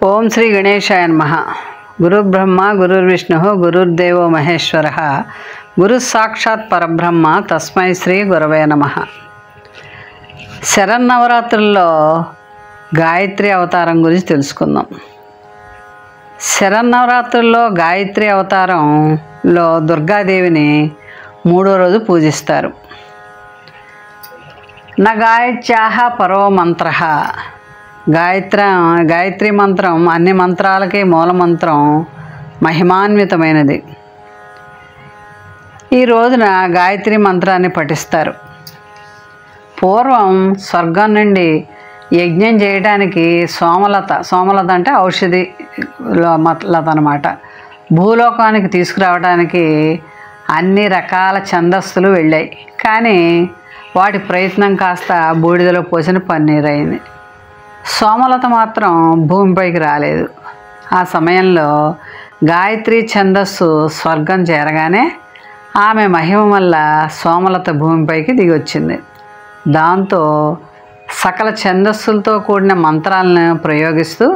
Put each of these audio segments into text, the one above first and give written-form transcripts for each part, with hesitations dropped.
ఓం శ్రీ గణేశాయ నమః. గురుర్బ్రహ్మ గురుర్విష్ణు గురుర్దేవో మహేశ్వర గురు సాక్షాత్ పరబ్రహ్మ తస్మై శ్రీ గురవే నమః. శరన్నవరాత్రుల్లో గాయత్రి అవతారం గురించి తెలుసుకుందాం. శరన్నవరాత్రుల్లో గాయత్రి అవతారంలో దుర్గాదేవిని 3వ రోజు పూజిస్తారు. నా గాయత్యాహ పరో మంత్ర. గాయత్రి మంత్రం అన్ని మంత్రాలకి మూలమంత్రం, మహిమాన్వితమైనది. ఈ రోజున గాయత్రి మంత్రాన్ని పఠిస్తారు. పూర్వం స్వర్గం నుండి యజ్ఞం చేయడానికి సోమలత అంటే ఔషధి లత అన్నమాట, భూలోకానికి తీసుకురావడానికి అన్ని రకాల ఛందస్సులు వెళ్ళాయి. కానీ వాటి ప్రయత్నం కాస్త బూడిదలో పోసిన పన్నీరు అయింది. సోమలత మాత్రం భూమిపైకి రాలేదు. ఆ సమయంలో గాయత్రి ఛందస్సు స్వర్గం చేరగానే ఆమె మహిమ వల్ల సోమలత భూమిపైకి దిగొచ్చింది. దాంతో సకల ఛందస్సులతో కూడిన మంత్రాలను ప్రయోగిస్తూ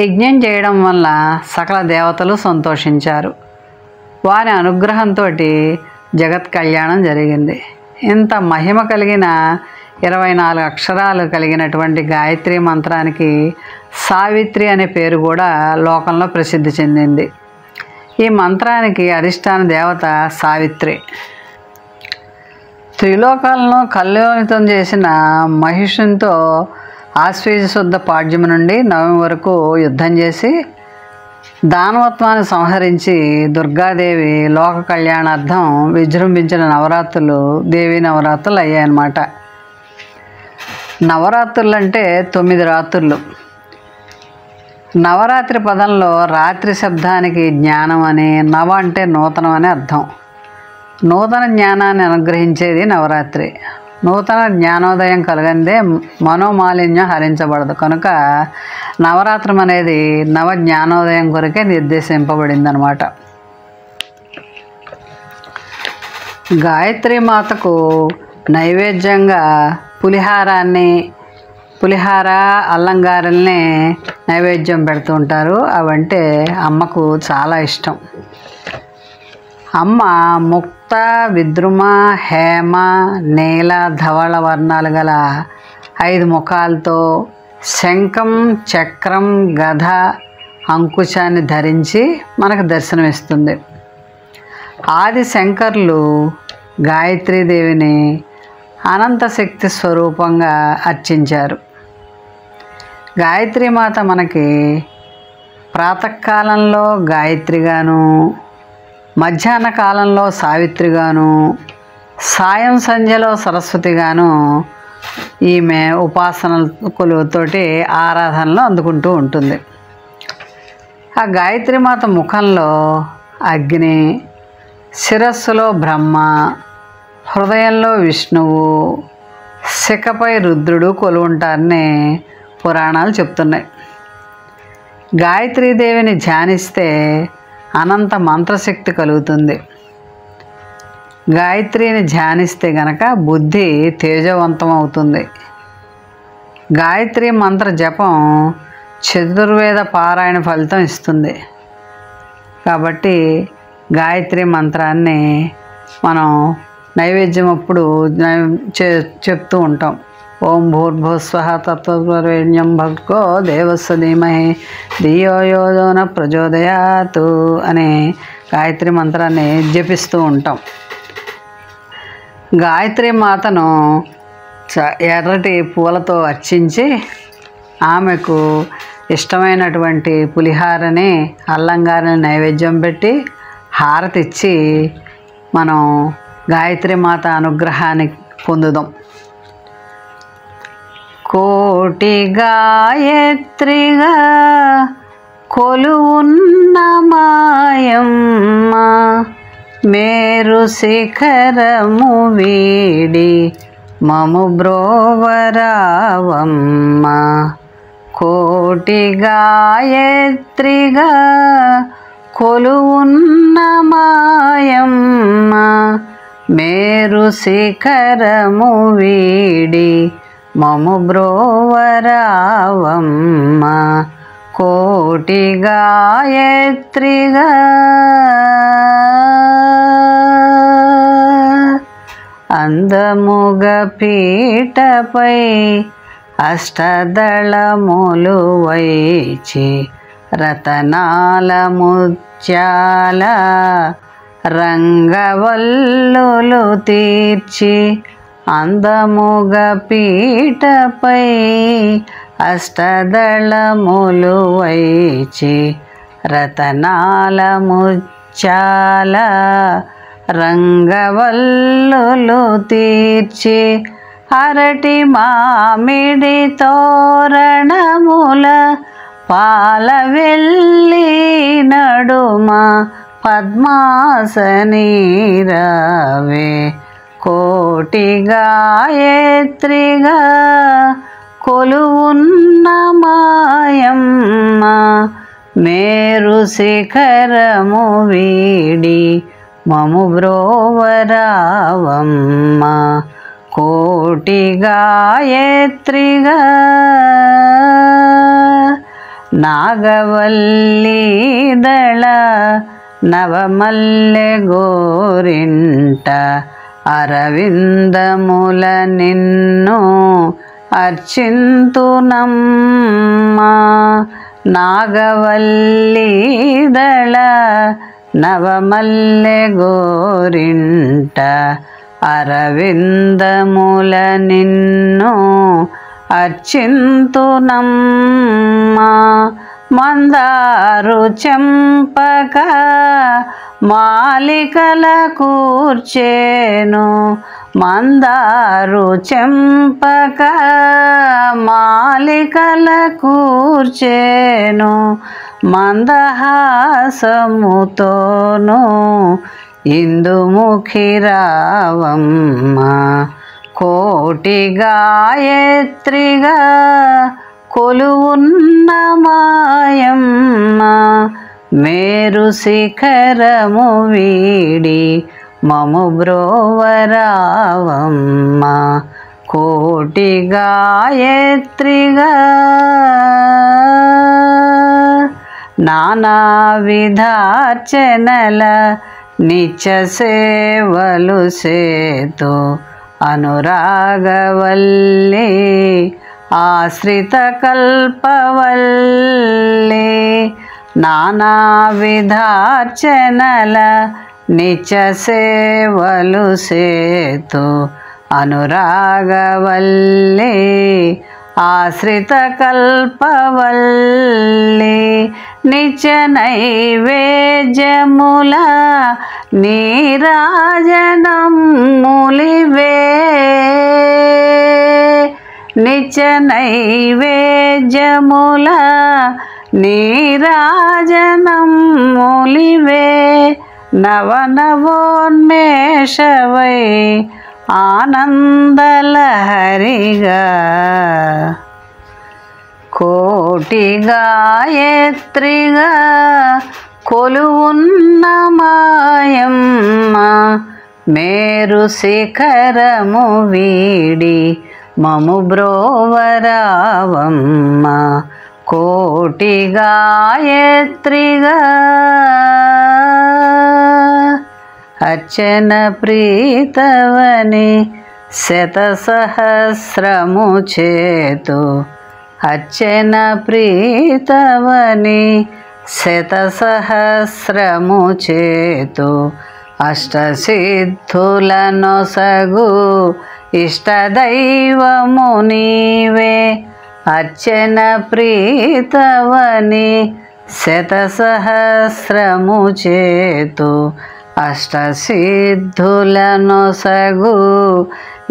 యజ్ఞం చేయడం వల్ల సకల దేవతలు సంతోషించారు. వారి అనుగ్రహంతో జగత్ కళ్యాణం జరిగింది. ఇంత మహిమ కలిగిన 24 అక్షరాలు కలిగినటువంటి గాయత్రి మంత్రానికి సావిత్రి అనే పేరు కూడా లోకంలో ప్రసిద్ధి చెందింది. ఈ మంత్రానికి అధిష్టాన దేవత సావిత్రి. త్రిలోకాలను కల్లోలితం చేసిన మహిషునితో ఆశ్వేజ శుద్ధ పాడ్యము నుండి నవమి వరకు యుద్ధం చేసి దానవత్వాన్ని సంహరించి దుర్గాదేవి లోక కళ్యాణార్థం విజృంభించిన నవరాత్రులు దేవీ నవరాత్రులు అయ్యాయన్నమాట. నవరాత్రులు అంటే 9 రాత్రులు. నవరాత్రి పదంలో రాత్రి శబ్దానికి జ్ఞానం అని, నవ అంటే నూతనం అని అర్థం. నూతన జ్ఞానాన్ని అనుగ్రహించేది నవరాత్రి. నూతన జ్ఞానోదయం కలగందే మనోమాలిన్యం హరించబడదు. కనుక నవరాత్రం అనేది నవ జ్ఞానోదయం కొరకే నిర్దేశింపబడిందనమాట. గాయత్రి మాతకు నైవేద్యంగా పులిహార అల్లంగారల్ని నైవేద్యం పెడుతూ ఉంటారు. అవంటే అమ్మకు చాలా ఇష్టం. అమ్మ ముక్త, విద్రుమ, హేమ, నీల, ధవళ వర్ణాలు గల 5 ముఖాలతో శంఖం, చక్రం, గద, అంకుశాన్ని ధరించి మనకు దర్శనమిస్తుంది. ఆది శంకరులు గాయత్రీదేవిని అనంత శక్తి స్వరూపంగా అర్చించారు. గాయత్రీమాత మనకి ప్రాతకాలంలో గాయత్రిగాను, మధ్యాహ్న కాలంలో సావిత్రిగాను, సాయం సంధ్యలో సరస్వతిగాను ఈమె ఉపాసనలతోటి ఆరాధనలు అందుకుంటూ ఉంటుంది. ఆ గాయత్రీమాత ముఖంలో అగ్ని, శిరస్సులో బ్రహ్మ, హృదయంలో విష్ణువు, శిఖపై రుద్రుడు కొలువుంటారని పురాణాలు చెప్తున్నాయి. గాయత్రీదేవిని ధ్యానిస్తే అనంత మంత్రశక్తి కలుగుతుంది. గాయత్రిని ధ్యానిస్తే గనక బుద్ధి తేజవంతం అవుతుంది. గాయత్రి మంత్ర జపం చతుర్వేద పారాయణ ఫలితం ఇస్తుంది. కాబట్టి గాయత్రి మంత్రాన్ని మనం నైవేద్యం అప్పుడు చెప్తూ ఉంటాం. ఓం భూర్భువస్వః తత్సవితుర్వరేణ్యం భర్గో దేవస్య ధీమహి ధియో యో న ప్రచోదయాత్ అనే గాయత్రి మంత్రాన్ని జపిస్తూ ఉంటాం. గాయత్రి మాతను ఎర్రటి పూలతో అర్చించి ఆమెకు ఇష్టమైనటువంటి పులిహారని, అల్లంగారని నైవేద్యం పెట్టి హారతిచ్చి మనం గాయత్రి మాత అనుగ్రహాన్ని పొందుదాం. కోటి గాయత్రిగా కొలువున్న మాయమ్మ, మేరు శిఖరము వీడి మము బ్రోవరావమ్మ. కోటి గాయత్రిగా కొలువున్న మాయమ్మ, మేరు శిఖరము వీడి మము బ్రోవరావమ్మ. కోటి గాయత్రిగా అందముగ పీఠపై అష్టదళములు వైచి రతనాల ముత్యాల రంగవల్లులు తీర్చి అందముగ పీఠపై అష్టదళములు వైచి రతనాల ముత్యాల రంగవల్లులు తీర్చి అరటి మామిడి తోరణముల పాలవెల్లి నడుమ పద్మాసని రావే కోటి గాయత్రిగా కొలువున్న మాయమ్మ మేరు శిఖరము వీడి మము బ్రోవరావమ్మ కోటి గాయత్రిగా నాగవల్లి దళ నవమల్లె గోరింట అరవిందముల నిన్ను అర్చింతునమ్మా నాగవల్లి దళ నవమల్లె గోరింట అరవిందముల నిన్ను అర్చింతునమ్మా మందారు చెంపక మాలికల కూర్చేను మందారు చెంపక మాలికల కూర్చేను మందహాసముతోను ఇందుముఖి రావమ్మ కోటి గాయత్రిగా కొలువున్న మాయమ్మ మేరు శిఖరము వీడి మము బ్రోవరావమ్మ కోటి గాయత్రిగా నానా విధార్చనల నిత్య సేవలు సేతు అనురాగవల్లి ఆశ్రిత కల్పవల్లి నానా విధార్చనల నిత్య సేవలు సేతు అనురాగవల్లి ఆశ్రిత కల్పవల్లి నిత్య నైవేద్యముల నీరాజనములివే నిత్య నైవేద్యముల నీరాజనములివే నవనవోన్మేషవై ఆనందలహరిగా కోటి గాయత్రిగా కొలువున్న మాయమ్మ మేరు శిఖరము వీడి మము బ్రోవరావమ్మ కోటి గాయత్రిగా అర్చన ప్రీతవని శతసహస్రము చేతు అర్చన ప్రీతవని శతసహస్రము చేతు అష్టసిద్ధులనొసగు ఇష్టదైవము నీవే అర్చన ప్రీతవని శతసహస్రము చేతు అష్టసిద్ధులనొసగు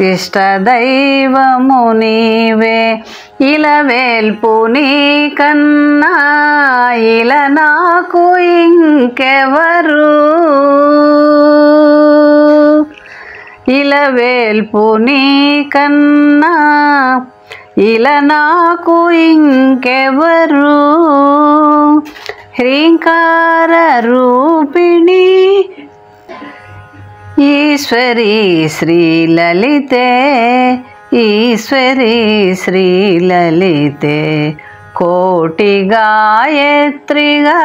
ఇష్టదైవము నీవే ఇలవేల్పు నీ కన్నా ఇల నాకు ఇంకెవరు ఇలవేల్పు నీ కన్నా ఇల నాకు ఇంకెవరు హ్రీంకార రూపిణి ఈశ్వరీ శ్రీలలితే ఈశ్వరీ శ్రీలలితే కోటి గాయత్రిగా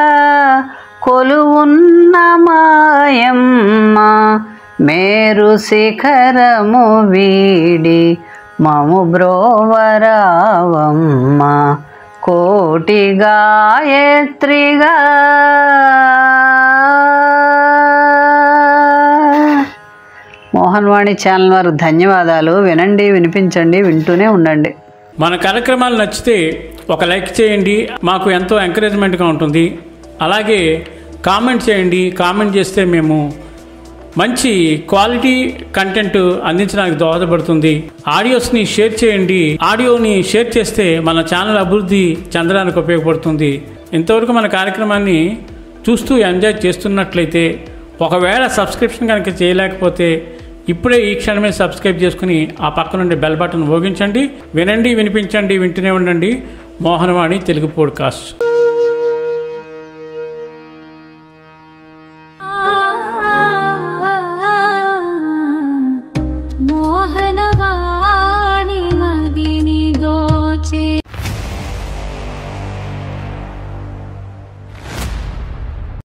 కొలువున్న మాయమ్మ మేరు శిఖరము వీడి మము బ్రోవరావమ్మ కోటి గాయత్రిగా. మోహన్వాణి ఛానల్ వారు ధన్యవాదాలు. వినండి, వినిపించండి, వింటూనే ఉండండి. మన కార్యక్రమాలు నచ్చితే ఒక లైక్ చేయండి, మాకు ఎంతో ఎంకరేజ్మెంట్గా ఉంటుంది. అలాగే కామెంట్ చేయండి. కామెంట్ చేస్తే మేము మంచి క్వాలిటీ కంటెంట్ అందించడానికి దోహదపడుతుంది. ఆడియోస్ని షేర్ చేయండి. ఆడియోని షేర్ చేస్తే మన ఛానల్ అభివృద్ధి చెందడానికి ఉపయోగపడుతుంది. ఇంతవరకు మన కార్యక్రమాన్ని చూస్తూ ఎంజాయ్ చేస్తున్నట్లయితే, ఒకవేళ సబ్స్క్రిప్షన్ కనుక చేయలేకపోతే ఇప్పుడే ఈ క్షణమే సబ్స్క్రైబ్ చేసుకుని ఆ పక్క నుండి బెల్ బటన్ మోగించండి. వినండి, వినిపించండి, వింటూనే ఉండండి. మోహన్వాణి తెలుగు పోడ్కాస్ట్.